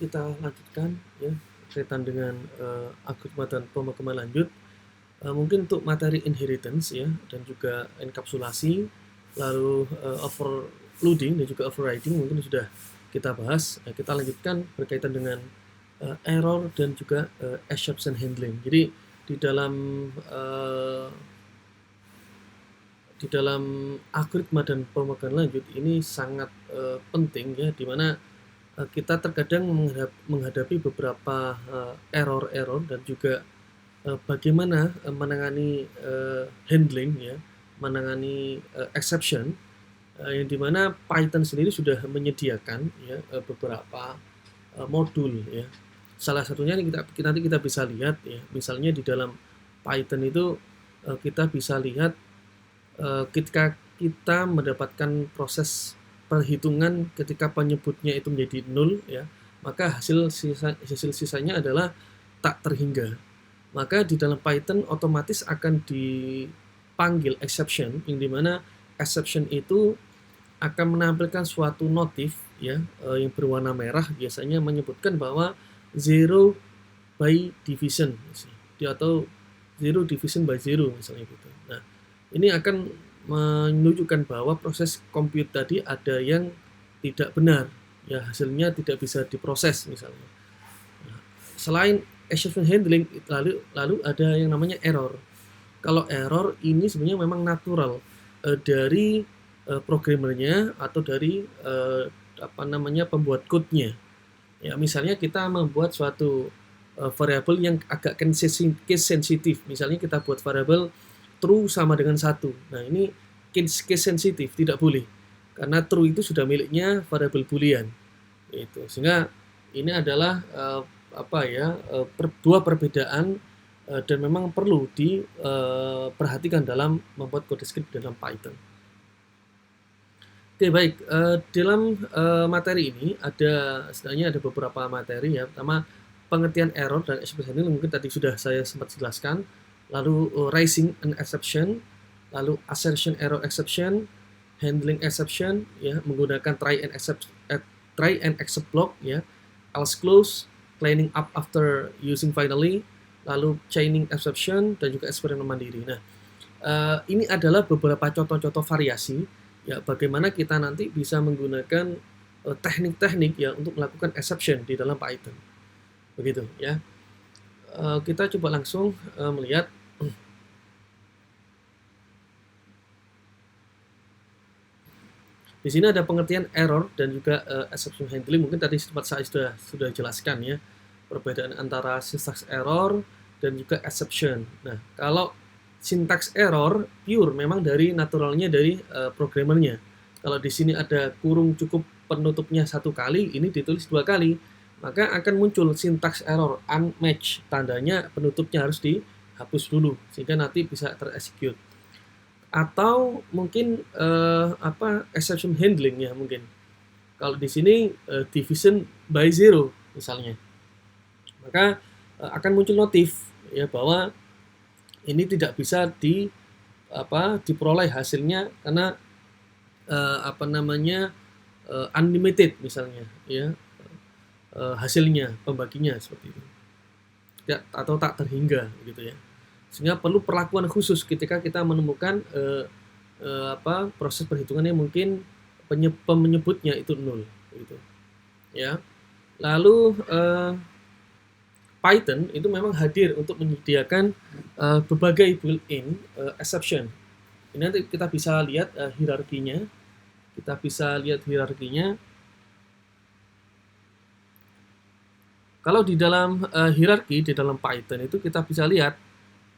kita lanjutkan ya berkaitan dengan algoritma dan pemrograman lanjut. Mungkin untuk materi inheritance ya dan juga enkapsulasi, lalu overloading dan juga overriding mungkin sudah kita bahas. Kita lanjutkan berkaitan dengan error dan juga exception handling. Jadi di dalam algoritma dan pemrograman lanjut ini sangat penting ya, di mana kita terkadang menghadapi beberapa error dan juga bagaimana menangani handling ya, menangani exception, yang dimana Python sendiri sudah menyediakan ya beberapa modul ya. Salah satunya nanti kita bisa lihat ya, misalnya di dalam Python itu kita bisa lihat ketika kita mendapatkan proses perhitungan ketika penyebutnya itu menjadi 0 ya, maka hasil sisanya adalah tak terhingga. Maka di dalam Python otomatis akan dipanggil exception, yang dimana exception itu akan menampilkan suatu notif ya yang berwarna merah, biasanya menyebutkan bahwa zero by division atau zero division by zero misalnya gitu. Nah, ini akan menunjukkan bahwa proses compute tadi ada yang tidak benar ya, hasilnya tidak bisa diproses misalnya. Nah, selain exception handling lalu ada yang namanya error. Kalau error ini sebenarnya memang natural dari programmernya atau dari pembuat code-nya. Ya, misalnya kita membuat suatu variabel yang agak case sensitif. Misalnya kita buat variabel true sama dengan 1. Nah, ini case sensitif, tidak boleh. Karena true itu sudah miliknya variabel boolean. Itu. Sehingga ini adalah dua perbedaan dan memang perlu diperhatikan dalam membuat kode script dalam Python. Oke, baik. Dalam materi ini sebenarnya ada beberapa materi ya. Pertama, pengertian error dan exception handling mungkin tadi sudah saya sempat jelaskan. Lalu raising an exception, lalu assertion error exception, handling exception ya, menggunakan try and except block ya, else close, cleaning up after using finally, lalu chaining exception dan juga eksperimen mandiri. Nah, ini adalah beberapa contoh-contoh variasi ya, bagaimana kita nanti bisa menggunakan teknik-teknik ya untuk melakukan exception di dalam Python. Begitu ya. Kita coba langsung melihat. Di sini ada pengertian error dan juga exception handling. Mungkin tadi sempat saya sudah jelaskan ya, perbedaan antara syntax error dan juga exception. Nah, kalau syntax error pure memang dari naturalnya dari programmernya. Kalau di sini ada kurung cukup penutupnya 1 kali, ini ditulis 2 kali, maka akan muncul syntax error unmatched, tandanya penutupnya harus dihapus dulu sehingga nanti bisa terexecute. Atau mungkin exception handling ya, mungkin kalau di sini division by zero misalnya, maka akan muncul notif ya bahwa ini tidak bisa diperoleh hasilnya karena unlimited misalnya ya, hasilnya pembaginya seperti itu atau tak terhingga gitu ya. Sehingga perlu perlakuan khusus ketika kita menemukan proses perhitungannya mungkin penyebutnya itu 0 gitu ya. Lalu Python itu memang hadir untuk menyediakan berbagai built-in exception. Ini nanti kita bisa lihat hierarkinya. Kalau di dalam hierarki di dalam Python itu kita bisa lihat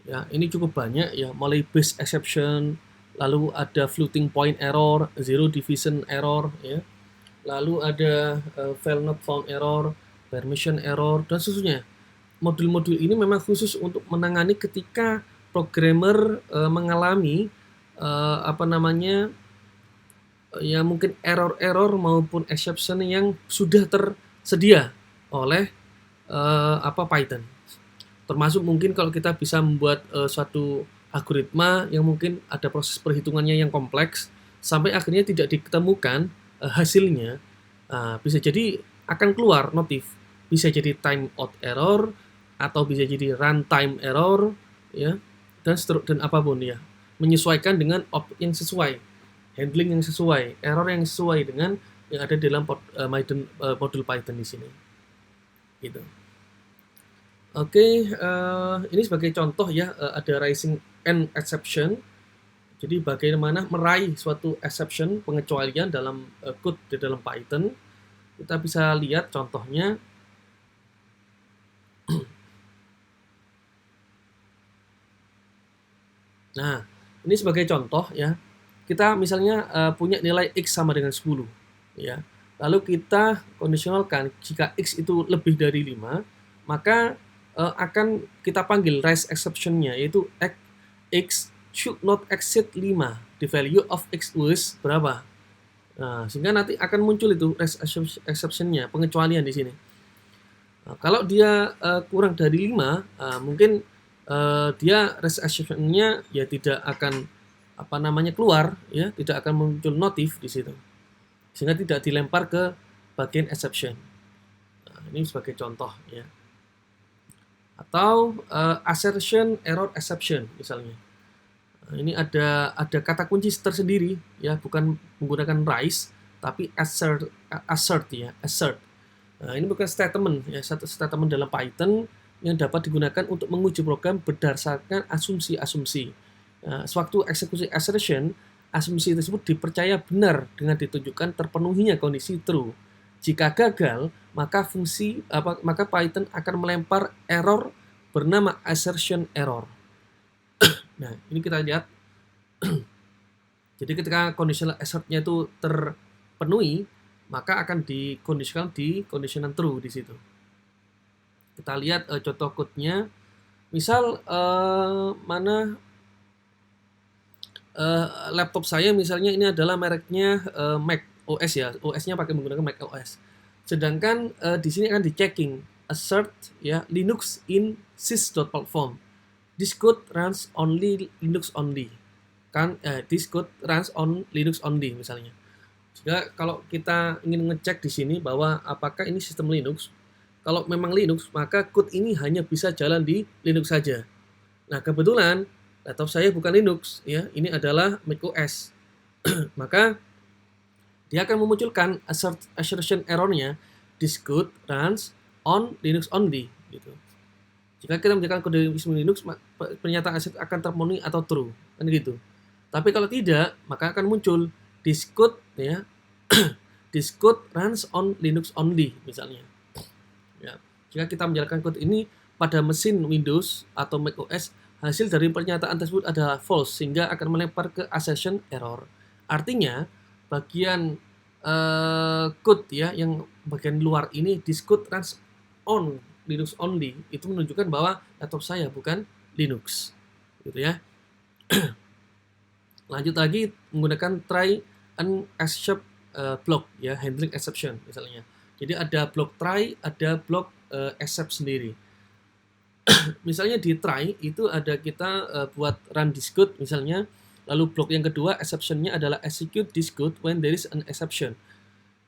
ya, ini cukup banyak ya, mulai base exception, lalu ada floating point error, zero division error ya. Lalu ada file not found error, permission error dan seterusnya. Modul-modul ini memang khusus untuk menangani ketika programmer mengalami ya mungkin error-error maupun exception yang sudah tersedia oleh Python. Termasuk mungkin kalau kita bisa membuat suatu algoritma yang mungkin ada proses perhitungannya yang kompleks sampai akhirnya tidak ditemukan hasilnya, bisa jadi akan keluar notif bisa jadi timeout error atau bisa jadi runtime error ya, dan apapun ya, menyesuaikan dengan yang sesuai, handling yang sesuai, error yang sesuai dengan yang ada dalam modul Python di sini gitu. Oke, ini sebagai contoh ya, ada raising an exception. Jadi bagaimana meraih suatu exception, pengecualian dalam code di dalam Python. Kita bisa lihat contohnya. Nah, ini sebagai contoh ya. Kita misalnya punya nilai X sama dengan 10 ya. Lalu kita kondisionalkan jika X itu lebih dari 5, maka akan kita panggil raise exception-nya, yaitu X should not exceed 5. The value of X was berapa? Nah, sehingga nanti akan muncul itu raise exception-nya, pengecualian di sini. Nah, kalau dia kurang dari 5, mungkin dia raise exception-nya ya tidak akan keluar ya, tidak akan muncul notif di situ. Sehingga tidak dilempar ke bagian exception. Nah, ini sebagai contoh ya. Atau assertion error exception misalnya. Nah, ini ada kata kunci tersendiri ya, bukan menggunakan raise tapi assert ya, assert. Nah, ini bukan statement ya, satu statement dalam Python yang dapat digunakan untuk menguji program berdasarkan asumsi-asumsi. Nah, sewaktu eksekusi assertion, asumsi tersebut dipercaya benar dengan ditunjukkan terpenuhinya kondisi true. Jika gagal, maka maka Python akan melempar error bernama assertion error. Nah, ini kita lihat. Jadi ketika conditional assert-nya itu terpenuhi, maka akan dikondisional di conditional true di situ. Kita lihat contoh code-nya. Misal laptop saya misalnya ini adalah mereknya Mac OS ya, OS-nya pakai menggunakan Mac OS. Sedangkan di sini akan di-checking assert ya Linux in sys.platform. This code runs only Linux only. This code runs on Linux only misalnya. Sehingga kalau kita ingin ngecek di sini bahwa apakah ini sistem Linux, kalau memang Linux, maka code ini hanya bisa jalan di Linux saja. Nah, kebetulan laptop saya bukan Linux ya, ini adalah macOS. Maka dia akan memunculkan assertion error-nya, this code runs on Linux only gitu. Jika kita menjalankan kode Linux, pernyataan assert akan terpenuhi atau true, kan gitu. Tapi kalau tidak, maka akan muncul this code ya, this code runs on Linux only misalnya. Ya. Jika kita menjalankan kode ini pada mesin Windows atau macOS, hasil dari pernyataan tersebut adalah false sehingga akan melempar ke assertion error. Artinya bagian code ya yang bagian luar ini this code runs on Linux only itu menunjukkan bahwa laptop saya bukan Linux, gitu ya. Lanjut lagi menggunakan try and except block ya, handling exception misalnya. Jadi ada block try, ada block accept sendiri. Misalnya di try itu ada kita buat run this code misalnya, lalu block yang kedua exception-nya adalah execute this code when there is an exception.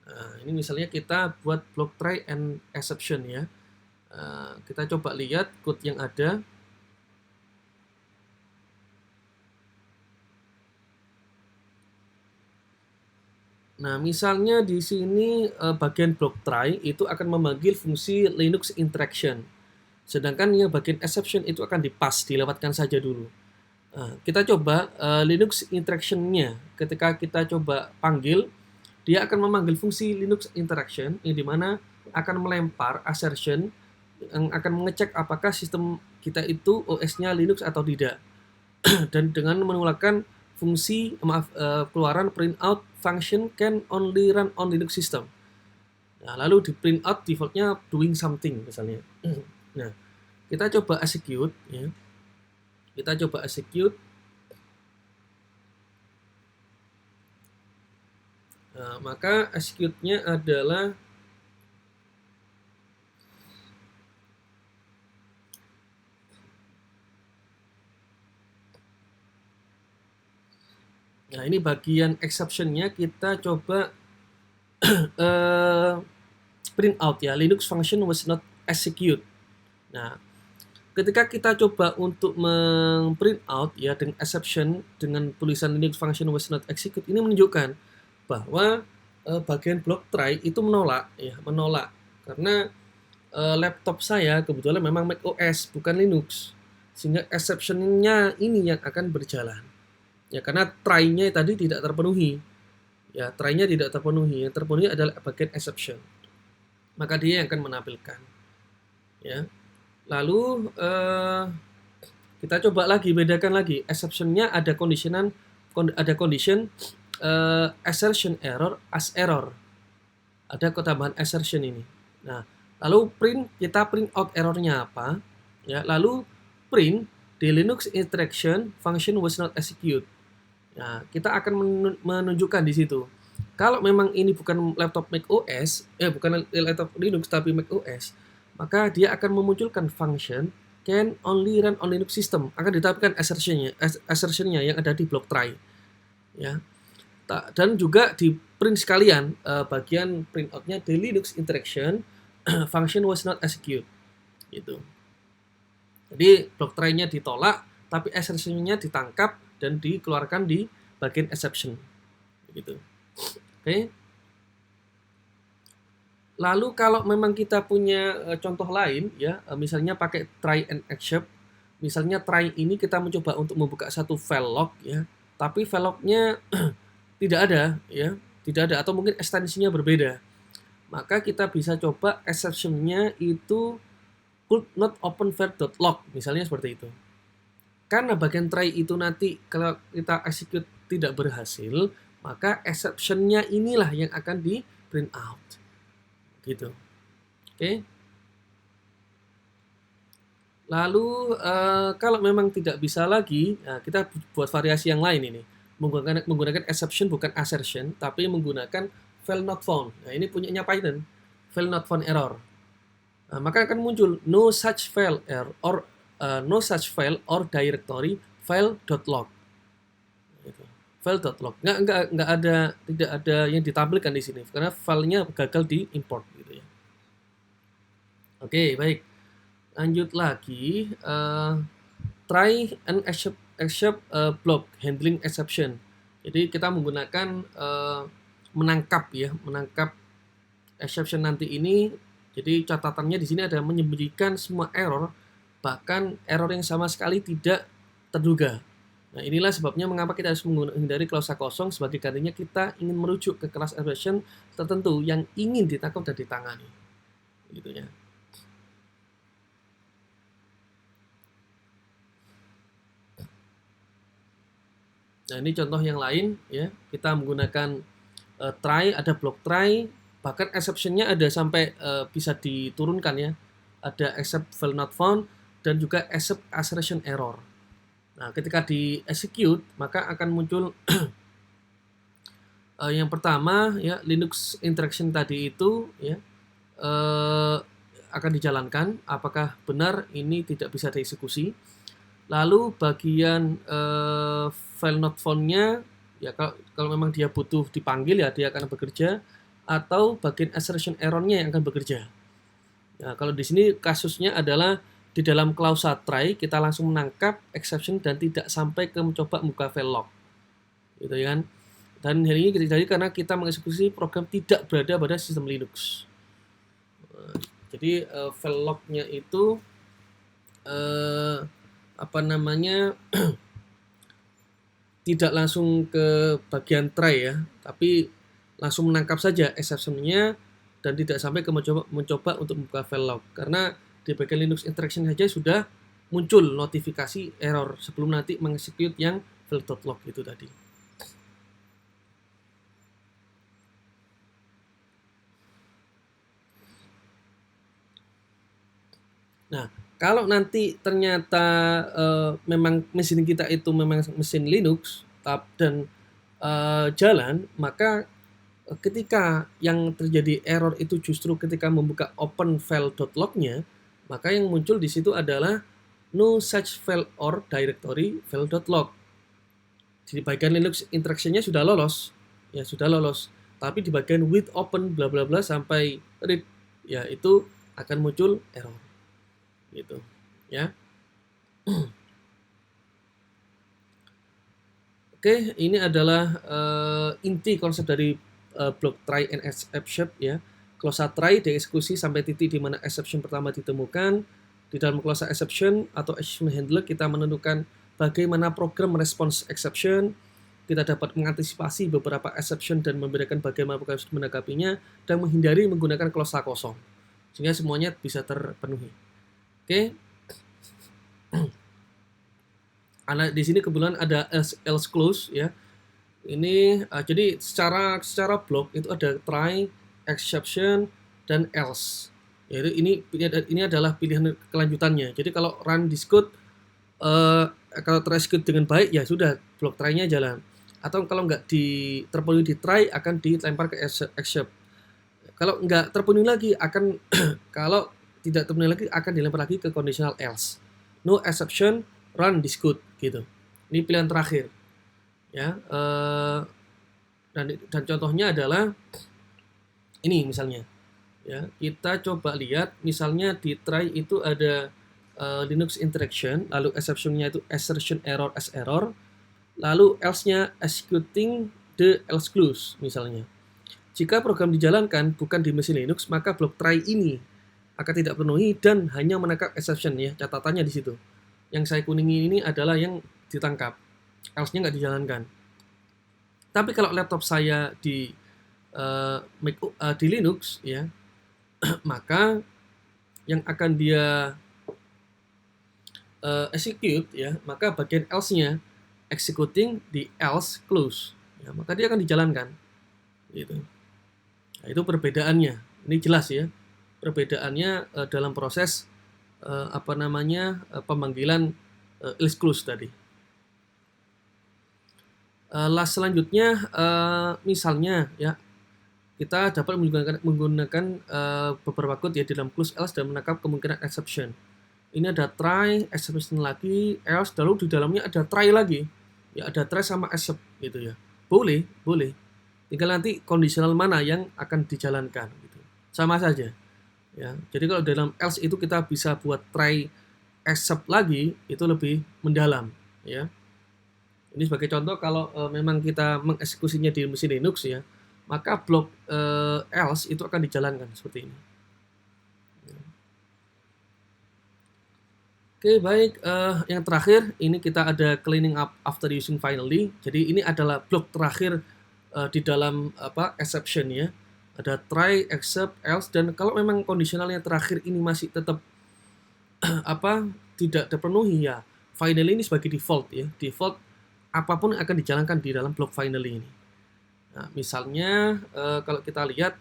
Nah, ini misalnya kita buat block try and exception ya. Kita coba lihat code yang ada. Nah, misalnya di sini bagian block try itu akan memanggil fungsi Linux interaction. Sedangkan yang bagian exception itu akan dipass, dilewatkan saja dulu. Nah, kita coba Linux interaction-nya. Ketika kita coba panggil, dia akan memanggil fungsi Linux interaction yang dimana akan melempar assertion yang akan mengecek apakah sistem kita itu OS-nya Linux atau tidak. Dan dengan mengeluarkan fungsi keluaran printout function can only run on Linux system. Nah, lalu di printout defaultnya doing something misalnya. Nah, kita coba execute ya. Kita coba execute. Nah, maka execute-nya adalah nah, ini bagian exception-nya kita coba print out ya, Linux function was not execute. Nah, ketika kita coba untuk print out ya dengan exception dengan tulisan Linux function was not execute, ini menunjukkan bahwa bagian block try itu menolak karena laptop saya kebetulan memang Mac OS bukan Linux, sehingga exception-nya ini yang akan berjalan ya, karena try-nya tadi tidak terpenuhi ya, try-nya tidak terpenuhi, yang terpenuhi adalah bagian exception, maka dia yang akan menampilkan ya. Lalu kita coba lagi bedakan lagi exception-nya, ada condition assertion error as error, ada tambahan assertion ini. Nah, lalu kita print out errornya apa ya, lalu print the Linux instruction function was not execute. Nah, kita akan menunjukkan di situ kalau memang ini bukan laptop Mac OS, bukan laptop Linux tapi Mac OS, maka dia akan memunculkan function can only run on Linux system, akan ditampilkan assertionnya yang ada di block try ya. Dan juga di print sekalian bagian printoutnya the Linux interaction function was not execute gitu. Jadi block try-nya ditolak tapi assertion-nya ditangkap dan dikeluarkan di bagian exception gitu. Oke. Lalu kalau memang kita punya contoh lain ya, misalnya pakai try and except, misalnya try ini kita mencoba untuk membuka satu file log ya, tapi file lognya tidak ada ya, tidak ada atau mungkin ekstensinya berbeda, maka kita bisa coba exception-nya itu could not open file.log misalnya seperti itu. Karena bagian try itu nanti kalau kita execute tidak berhasil, maka exception-nya inilah yang akan di print out gitu. Oke. Lalu kalau memang tidak bisa lagi, kita buat variasi yang lain ini, menggunakan exception bukan assertion, tapi menggunakan file not found. Nah, ini punyanya Python, file not found error. Nah, maka akan muncul no such file error or no such file or directory file.log. Gitu. File.log. Tidak ada yang ditampilkan di sini karena filenya gagal diimport gitu ya. Oke, baik. Lanjut lagi, try and except block handling exception. Jadi kita menggunakan menangkap exception nanti ini. Jadi catatannya di sini ada menyembunyikan semua error, bahkan error yang sama sekali tidak terduga. Nah, inilah sebabnya mengapa kita harus menghindari klausa kosong, sebagai gantinya kita ingin merujuk ke kelas exception tertentu yang ingin ditangkap dan ditangani. Gitu ya. Nah, ini contoh yang lain ya. Kita menggunakan try, ada block try, bahkan exception-nya ada sampai bisa diturunkan ya. Ada except file not found dan juga except assertion error. Nah, ketika di execute maka akan muncul yang pertama ya, Linux interaction tadi itu ya akan dijalankan apakah benar ini tidak bisa dieksekusi. Lalu bagian file not found-nya ya, kalau memang dia butuh dipanggil ya dia akan bekerja, atau bagian assertion error-nya yang akan bekerja. Nah, kalau di sini kasusnya adalah di dalam klausa try kita langsung menangkap exception dan tidak sampai ke mencoba membuka file log, gitu kan? Dan hal ini terjadi karena kita mengeksekusi program tidak berada pada sistem Linux. Jadi file log-nya itu tidak langsung ke bagian try ya, tapi langsung menangkap saja exception-nya dan tidak sampai ke mencoba untuk membuka file log, karena di bagian Linux interaction saja sudah muncul notifikasi error sebelum nanti mengexecute yang file.log itu tadi. Nah, kalau nanti ternyata memang mesin kita itu memang mesin Linux dan jalan, maka ketika yang terjadi error itu justru ketika membuka open file.log-nya, maka yang muncul di situ adalah no such file or directory file.log. Di bagian Linux interaction-nya sudah lolos, tapi di bagian with open bla bla bla sampai read ya itu akan muncul error gitu ya. Oke, ini adalah inti konsep dari block try and exception ya. Closure try dieksekusi sampai titik di mana exception pertama ditemukan. Di dalam closure exception atau exception handler kita menentukan bagaimana program merespons exception. Kita dapat mengantisipasi beberapa exception dan membedakan bagaimana program menanggapinya dan menghindari menggunakan closure kosong sehingga semuanya bisa terpenuhi. Oke. Di sini kebetulan ada else clause ya. Ini jadi secara block itu ada try, exception, dan else. Yaitu ini adalah pilihan kelanjutannya. Jadi kalau run this code kalau terexecute dengan baik ya sudah block try-nya jalan. Atau kalau nggak terpenuhi di try akan dilempar ke except. Kalau nggak terpenuhi lagi akan kalau tidak terpenuhi lagi akan dilempar lagi ke conditional else. No exception, run this code gitu. Ini pilihan terakhir ya. Dan contohnya adalah ini misalnya ya, kita coba lihat misalnya di try itu ada Linux interaction, lalu exception-nya itu assertion error as error, lalu else-nya executing the else clause misalnya. Jika program dijalankan bukan di mesin Linux, maka block try ini akan tidak penuhi dan hanya menangkap exception ya. Catatannya di situ. Yang saya kuningi ini adalah yang ditangkap, else-nya nggak dijalankan. Tapi kalau laptop saya di Linux ya, maka yang akan dia execute ya, maka bagian else-nya executing the else clause ya, maka dia akan dijalankan gitu. Nah, itu perbedaannya. Ini jelas ya. Perbedaannya dalam proses pemanggilan else clause tadi. Selanjutnya misalnya ya, kita dapat menggunakan beberapa code ya di dalam clause else dan menangkap kemungkinan exception. Ini ada try, exception lagi, else, lalu di dalamnya ada try lagi. Ya ada try sama except gitu ya. Boleh. Tinggal nanti conditional mana yang akan dijalankan gitu. Sama saja. Ya. Jadi kalau dalam else itu kita bisa buat try except lagi, itu lebih mendalam ya. Ini sebagai contoh kalau memang kita mengeksekusinya di mesin Linux ya, maka block else itu akan dijalankan seperti ini. Oke, baik. Yang terakhir, ini kita ada cleaning up after using finally. Jadi ini adalah blok terakhir di dalam exception ya. Ada try, except, else, dan kalau memang kondisionalnya terakhir ini masih tetap tidak terpenuhi ya, finally ini sebagai default ya. Default apapun yang akan dijalankan di dalam blok finally ini. Nah, misalnya kalau kita lihat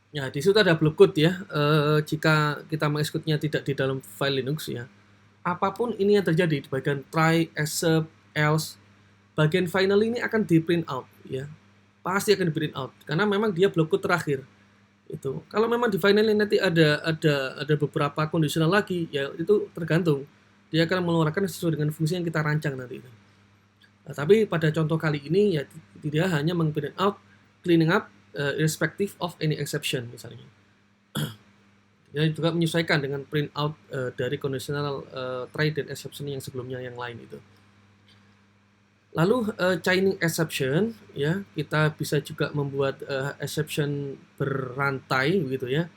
ya, di situ ada block code ya. Jika kita mengexecute-nya tidak di dalam file Linux ya, apapun ini yang terjadi di bagian try, except, else, bagian final ini akan di print out ya. Pasti akan di print out karena memang dia block code terakhir. Itu. Kalau memang di final ini nanti ada beberapa conditional lagi ya, itu tergantung. Dia akan mengeluarkan sesuai dengan fungsi yang kita rancang nanti itu. Nah, tapi pada contoh kali ini ya tidak hanya meng-print out, cleaning up irrespective of any exception misalnya. Dia juga menyesuaikan dengan print out dari conditional try dan exception yang sebelumnya yang lain itu. Lalu chaining exception ya, kita bisa juga membuat exception berrantai begitu ya.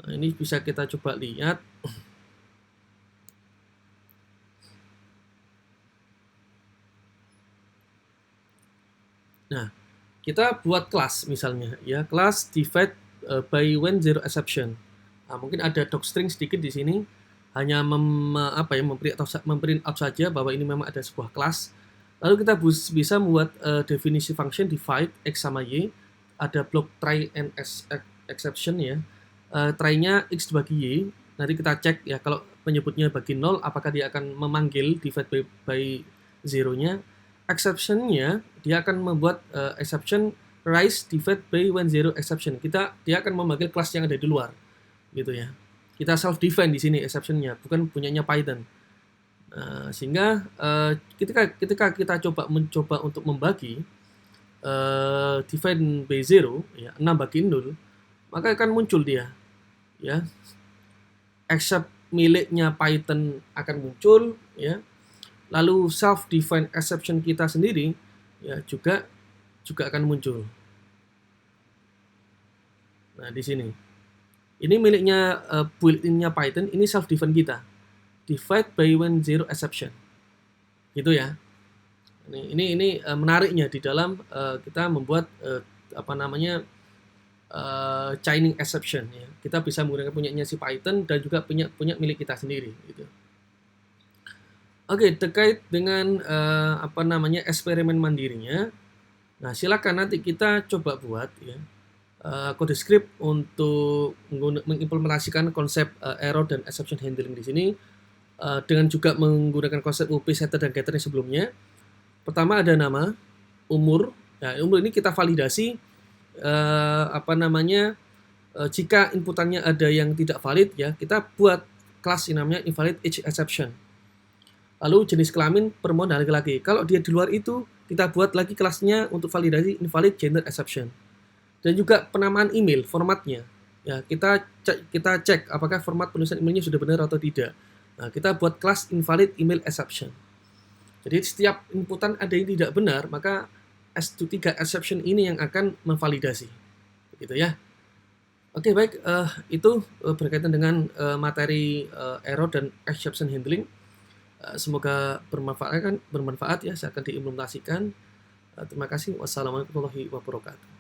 Nah, ini bisa kita coba lihat. Nah, kita buat kelas misalnya ya, kelas divide by when zero exception. Nah, mungkin ada docstring sedikit di sini, hanya memprint out saja bahwa ini memang ada sebuah kelas. Lalu kita bisa membuat definisi function divide x sama y, ada block try and exception ya. Try-nya x dibagi y. Nanti kita cek ya, kalau penyebutnya bagi 0 apakah dia akan memanggil divide by 0-nya. Exception-nya dia akan membuat exception rise divide by when zero exception. Dia akan memanggil kelas yang ada di luar gitu ya. Kita self define di sini exception-nya, bukan punyanya Python. Sehingga ketika kita mencoba untuk membagi define by 0, ya, 6 bagi 0, maka akan muncul dia, ya, except miliknya Python akan muncul, ya, lalu self defined exception kita sendiri, ya, juga akan muncul. Nah, di sini ini miliknya built-innya Python, ini self defined kita, divide by when zero exception, gitu ya. Ini menariknya di dalam kita membuat chaining exception, ya. Kita bisa menggunakan punyanya si Python dan juga punya milik kita sendiri, gitu. Oke, terkait dengan eksperimen mandirinya. Nah, silakan nanti kita coba buat, ya, kode script untuk mengimplementasikan konsep error dan exception handling di sini, dengan juga menggunakan konsep UP setter dan getter sebelumnya. Pertama ada nama, umur. Nah, umur ini kita validasi jika inputannya ada yang tidak valid, ya, kita buat kelas yang namanya invalid age exception. Lalu jenis kelamin perempuan dan laki-laki. Kalau dia di luar itu, kita buat lagi kelasnya untuk validasi invalid gender exception. Dan juga penamaan email, formatnya. Ya, kita cek apakah format penulisan emailnya sudah benar atau tidak. Nah, kita buat kelas invalid email exception. Jadi setiap inputan ada yang tidak benar, maka S3 exception ini yang akan memvalidasi. Begitu ya. Oke, baik, itu berkaitan dengan materi error dan exception handling. Semoga bermanfaat ya, saya akan diimplementasikan. Terima kasih. Wassalamualaikum warahmatullahi wabarakatuh.